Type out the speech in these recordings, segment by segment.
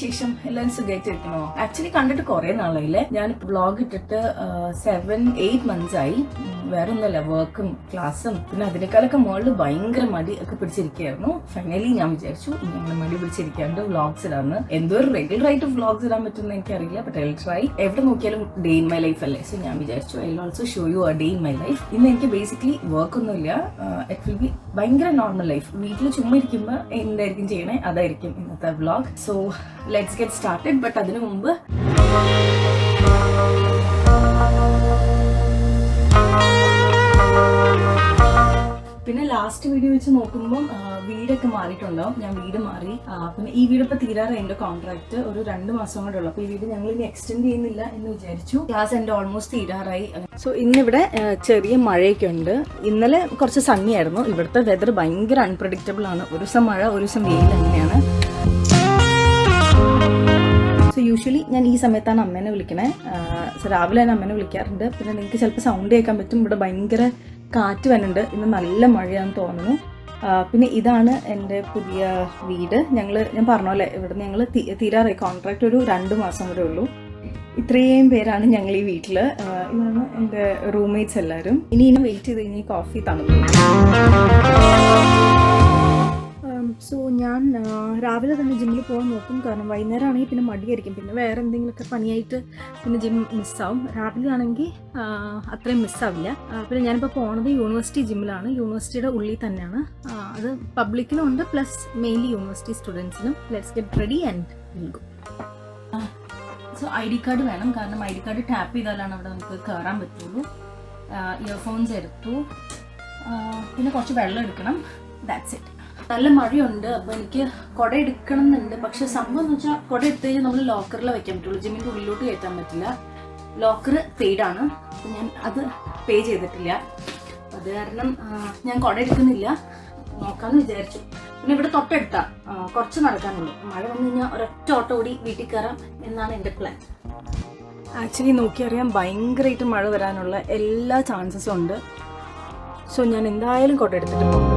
വിശേഷം? എല്ലാവരും സുഖമായിട്ടിരിക്കണോ? ആക്ച്വലി കണ്ടിട്ട് കുറെ നാളായില്ലേ. ഞാൻ വ്ളോഗ് ഇട്ടിട്ട് 7-8 months ആയി. വേറെ ഒന്നുമല്ല, വർക്കും ക്ലാസ്സും പിന്നെ അതിനേക്കാളൊക്കെ മുകളിൽ ഭയങ്കര മടി ഒക്കെ പിടിച്ചിരിക്കുകയായിരുന്നു. ഫൈനലി ഞാൻ വിചാരിച്ചു ഇങ്ങനെ മടി പിടിച്ചിരിക്കാണ്ട് വ്ളോഗ്സ് ഇടാന്ന്. എന്തോ ഒരു റെഗുലർ ആയിട്ട് വ്ളോഗ്സ് ഇടാൻ പറ്റുമെന്ന് എനിക്കറിയില്ല, ബട്ട് ഐ വിൽ ട്രൈ. എവിടെ നോക്കിയാലും ഡേ ഇൻ മൈ ലൈഫ് അല്ലേ, സോ ഞാൻ വിചാരിച്ചു I will also show you A day in my life. ഇന്ന് എനിക്ക് ബേസിക്കലി വർക്ക് ഒന്നുമില്ല, ഇറ്റ് വിൽ ബി ഭയങ്കര നോർമൽ ലൈഫ്. വീട്ടിൽ ചുമ്മാ ഇരിക്കുമ്പോൾ എന്തായിരിക്കും ചെയ്യണേ അതായിരിക്കും ഇന്നത്തെ vlog. So let's get started. But അതിനു മുമ്പ് പിന്നെ ലാസ്റ്റ് വീഡിയോ വെച്ച് നോക്കുമ്പോൾ വീടൊക്കെ മാറിയിട്ടുണ്ടാവും. ഞാൻ വീട് മാറി. പിന്നെ ഈ വീട് ഇപ്പൊ തീരാറായി. എന്റെ കോൺട്രാക്ട് ഒരു 2 മാസം കൂടെ ഉള്ളു. അപ്പൊ ഈ വീട് ഞങ്ങൾ ഇനി എക്സ്റ്റെൻഡ് ചെയ്യുന്നില്ല എന്ന് വിചാരിച്ചു. ക്ലാസ് എന്റെ ഓൾമോസ്റ്റ് തീരാറായി. സോ ഇന്നിവിടെ ചെറിയ മഴയൊക്കെ ഉണ്ട്. ഇന്നലെ കുറച്ച് സണ്ണി ആയിരുന്നു. ഇവിടുത്തെ വെതർ ഭയങ്കര അൺപ്രഡിക്റ്റബിൾ ആണ്. ഒരു ദിവസം മഴ, ഒരു ദിവസം വെയിൽ, അങ്ങനെയാണ്. സോ യൂഷ്വലി ഞാൻ ഈ സമയത്താണ് അമ്മേനെ വിളിക്കണേ. രാവിലെ ഞാൻ അമ്മേനെ വിളിക്കാറുണ്ട്. പിന്നെ നിങ്ങൾക്ക് ചിലപ്പോൾ സൗണ്ട് കേൾക്കാൻ പറ്റും. ഇവിടെ ഭയങ്കര കാറ്റ് വരുന്നുണ്ട്. ഇന്ന് നല്ല മഴയാണെന്ന് തോന്നുന്നു. പിന്നെ ഇതാണ് എൻ്റെ പുതിയ വീട്. ഞാൻ പറഞ്ഞ ഇവിടുന്ന് ഞങ്ങൾ തീരാറായി. കോൺട്രാക്ട് ഒരു 2 മാസം കൂടെ ഉള്ളൂ. ഇത്രയും പേരാണ് ഞങ്ങൾ ഈ വീട്ടിൽ. ഇതാണ് എൻ്റെ റൂംമേറ്റ്സ് എല്ലാവരും. ഇനി വെയിറ്റ് ചെയ്ത് കഴിഞ്ഞാൽ കോഫി തണുത്തു. സോ ഞാൻ രാവിലെ തന്നെ ജിമ്മിൽ പോകാൻ നോക്കും. കാരണം വൈകുന്നേരം ആണെങ്കിൽ പിന്നെ മടിയായിരിക്കും. പിന്നെ വേറെ എന്തെങ്കിലുമൊക്കെ പണിയായിട്ട് പിന്നെ ജിം മിസ്സാവും. രാവിലെ ആണെങ്കിൽ അത്രയും മിസ്സാവില്ല. പിന്നെ ഞാനിപ്പോൾ പോണത് യൂണിവേഴ്സിറ്റി ജിമ്മിലാണ്. യൂണിവേഴ്സിറ്റിയുടെ ഉള്ളിൽ തന്നെയാണ്. അത് പബ്ലിക്കിനും ഉണ്ട്, പ്ലസ് മെയിൻലി യൂണിവേഴ്സിറ്റി സ്റ്റുഡൻസിനും. Let's get ready and will go. So ID card വേണം. കാരണം ID കാർഡ് ടാപ്പ് ചെയ്താലാണ് അവിടെ നമുക്ക് കയറാൻ പറ്റുള്ളൂ. ഇയർഫോൺസ് എടുത്തു. പിന്നെ കുറച്ച് വെള്ളം എടുക്കണം. That's it. നല്ല മഴയുണ്ട്. അപ്പോൾ എനിക്ക് കുട എടുക്കണം എന്നുണ്ട്. പക്ഷെ സംഭവം എന്ന് വെച്ചാൽ കുട എടുത്തു കഴിഞ്ഞാൽ നമ്മൾ ലോക്കറിൽ വയ്ക്കാൻ പറ്റുള്ളൂ. ജിമ്മിൻ്റെ ഉള്ളിലോട്ട് കയറ്റാൻ പറ്റില്ല. ലോക്കർ പെയ്ഡാണ്. അപ്പോൾ ഞാൻ അത് പേ ചെയ്തിട്ടില്ല. അത് കാരണം ഞാൻ കുട എടുക്കുന്നില്ല. നോക്കാമെന്ന് വിചാരിച്ചു. പിന്നെ ഇവിടെ തൊട്ടെടുത്താൽ കുറച്ച് നടക്കാനുള്ളൂ. മഴ വന്നു കഴിഞ്ഞാൽ ഒരൊറ്റ ഓട്ടോ കൂടി വീട്ടിൽ കയറാം എന്നാണ് എൻ്റെ പ്ലാൻ. ആക്ച്വലി നോക്കിയറിയാം ഭയങ്കരമായിട്ട് മഴ വരാനുള്ള എല്ലാ ചാൻസസും ഉണ്ട്. സോ ഞാൻ എന്തായാലും കുട എടുത്തിട്ട് പോകും.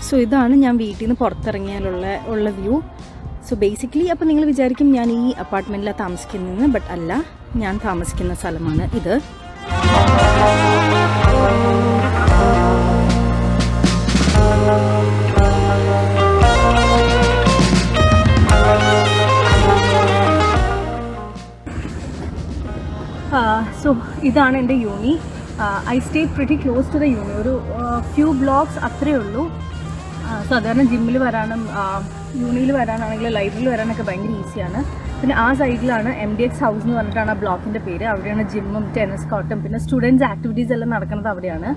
സോ ഇതാണ് ഞാൻ വീട്ടിൽ നിന്ന് പുറത്തിറങ്ങിയാലുള്ള വ്യൂ. സോ ബേസിക്കലി അപ്പോൾ നിങ്ങൾ വിചാരിക്കും ഞാൻ ഈ അപ്പാർട്ട്മെൻറ്റിലാണ് താമസിക്കുന്നതെന്ന്. ബട്ട് അല്ല, ഞാൻ താമസിക്കുന്ന സ്ഥലമാണ് ഇത്. സോ ഇതാണ് എൻ്റെ uni. I stay pretty close to the uni. ഒരു ഫ്യൂ ബ്ലോക്സ് അത്രയേ ഉള്ളൂ. സാധാരണ ജിമ്മിൽ വരാനും യൂണിയിൽ വരാനാണെങ്കിൽ ലൈബ്രറിയിൽ വരാനൊക്കെ ഭയങ്കര ഈസിയാണ്. പിന്നെ ആ സൈഡിലാണ് MDX ഹൗസ് എന്ന് പറഞ്ഞിട്ടാണ് ആ ബ്ലോക്കിൻ്റെ പേര്. അവിടെയാണ് ജിമ്മും ടെന്നീസ് കോർട്ടും പിന്നെ സ്റ്റുഡൻസ് ആക്ടിവിറ്റീസ് എല്ലാം നടക്കുന്നത് അവിടെയാണ്.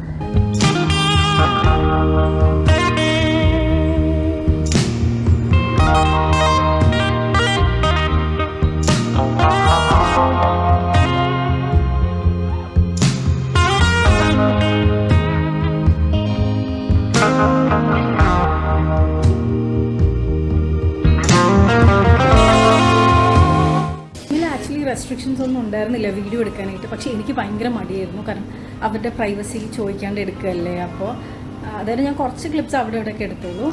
റെസ്ട്രിക്ഷൻസ് ഒന്നും ഉണ്ടായിരുന്നില്ല വീഡിയോ എടുക്കാനായിട്ട്. പക്ഷേ എനിക്ക് ഭയങ്കര മടിയായിരുന്നു. കാരണം അവരുടെ പ്രൈവസി ചോദിക്കാണ്ട് എടുക്കുകയല്ലേ. അപ്പോൾ അതായത് ഞാൻ കുറച്ച് ക്ലിപ്സ് അവിടെ ഇവിടെയൊക്കെ എടുത്തുള്ളൂ.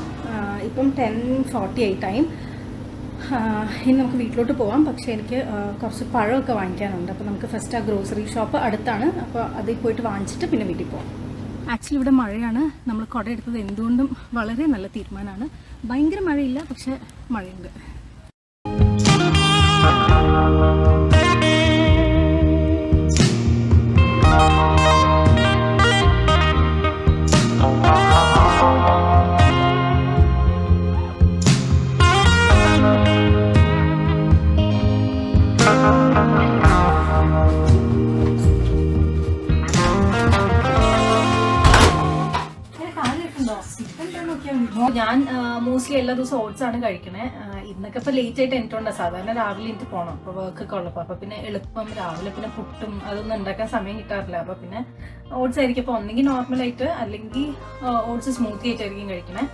ഇപ്പം 10:40 ടൈം. ഇനി നമുക്ക് വീട്ടിലോട്ട് പോകാം. പക്ഷേ എനിക്ക് കുറച്ച് പഴമൊക്കെ വാങ്ങിക്കാനുണ്ട്. അപ്പോൾ നമുക്ക് ഫസ്റ്റ് ആ ഗ്രോസറി ഷോപ്പ് അടുത്താണ്. അപ്പോൾ അതിൽ പോയിട്ട് വാങ്ങിച്ചിട്ട് പിന്നെ വീട്ടിൽ പോകാം. ആക്ച്വലി ഇവിടെ മഴയാണ്. നമ്മൾ കുട എടുത്തത് എന്തുകൊണ്ടും വളരെ നല്ല തീരുമാനമാണ്. ഭയങ്കര മഴയില്ല, പക്ഷേ മഴയുണ്ട്. ഞാൻ മോസ്റ്റ്ലി എല്ലാ ദിവസവും ഓട്സ് ആണ് കഴിക്കണേ. ഇന്നൊക്കെ ഇപ്പോൾ ലേറ്റ് ആയിട്ട് എനിക്കുണ്ട്. സാധാരണ രാവിലെ എനിക്ക് പോകണം, അപ്പോൾ വർക്കൊക്കെ ഉള്ളപ്പോൾ. അപ്പോൾ പിന്നെ എളുപ്പം രാവിലെ പിന്നെ പുട്ടും അതൊന്നും ഉണ്ടാക്കാൻ സമയം കിട്ടാറില്ല. അപ്പോൾ പിന്നെ ഓട്സ് ആയിരിക്കും. അപ്പോൾ ഒന്നെങ്കിൽ നോർമലായിട്ട് അല്ലെങ്കിൽ ഓട്സ് സ്മൂത്തി ആയിട്ടായിരിക്കും കഴിക്കണേ.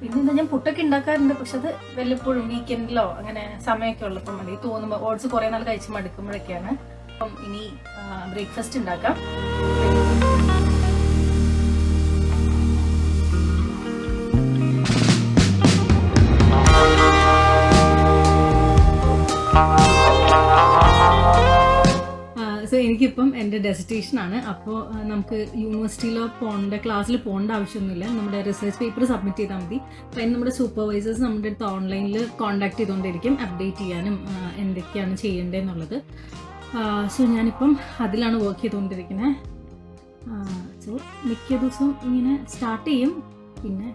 പിന്നെ എന്താ ഞാൻ പുട്ടൊക്കെ ഉണ്ടാക്കാറുണ്ട്, പക്ഷെ അത് വല്ലപ്പോഴും വീക്കെൻഡിലോ അങ്ങനെ സമയമൊക്കെ ഉള്ളപ്പോൾ മതി, തോന്നുമ്പോൾ. ഓട്സ് കുറേ നാൾ കഴിച്ച് മടുക്കുമ്പോഴൊക്കെയാണ്. അപ്പം ഇനി ബ്രേക്ക്ഫാസ്റ്റ് ഉണ്ടാക്കാം. സോ എനിക്കിപ്പം എൻ്റെ ഡെസിറ്റേഷനാണ്. അപ്പോൾ നമുക്ക് യൂണിവേഴ്സിറ്റിയിലോ ക്ലാസ്സിൽ പോകേണ്ട ആവശ്യമൊന്നുമില്ല. നമ്മുടെ റിസർച്ച് പേപ്പർ സബ്മിറ്റ് ചെയ്താൽ മതി. അപ്പോൾ അതിന് നമ്മുടെ സൂപ്പർവൈസേഴ്സ് നമ്മുടെ അടുത്ത് ഓൺലൈനിൽ കോൺടാക്ട് ചെയ്തുകൊണ്ടിരിക്കും, അപ്ഡേറ്റ് ചെയ്യാനും എന്തൊക്കെയാണ് ചെയ്യേണ്ടതെന്നുള്ളത്. സോ ഞാനിപ്പം അതിലാണ് വർക്ക് ചെയ്തുകൊണ്ടിരിക്കുന്നത്. സോ മിക്ക ദിവസവും ഇങ്ങനെ സ്റ്റാർട്ട് ചെയ്യും. പിന്നെ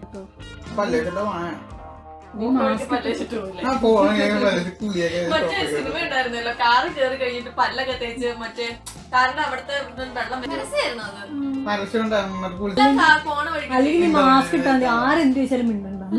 സിനിമ ഉണ്ടായിരുന്നല്ലോ, കാറ് കയറി കഴിഞ്ഞിട്ട് പല്ലൊക്കെ തേച്ച് മറ്റേ കാരണം അവിടുത്തെ വെള്ളം അല്ലെങ്കിൽ മാസ്ക് ഇട്ടാൽ ആരെന്ത് ചോദിച്ചാലും മിണ്ടുണ്ടാവും.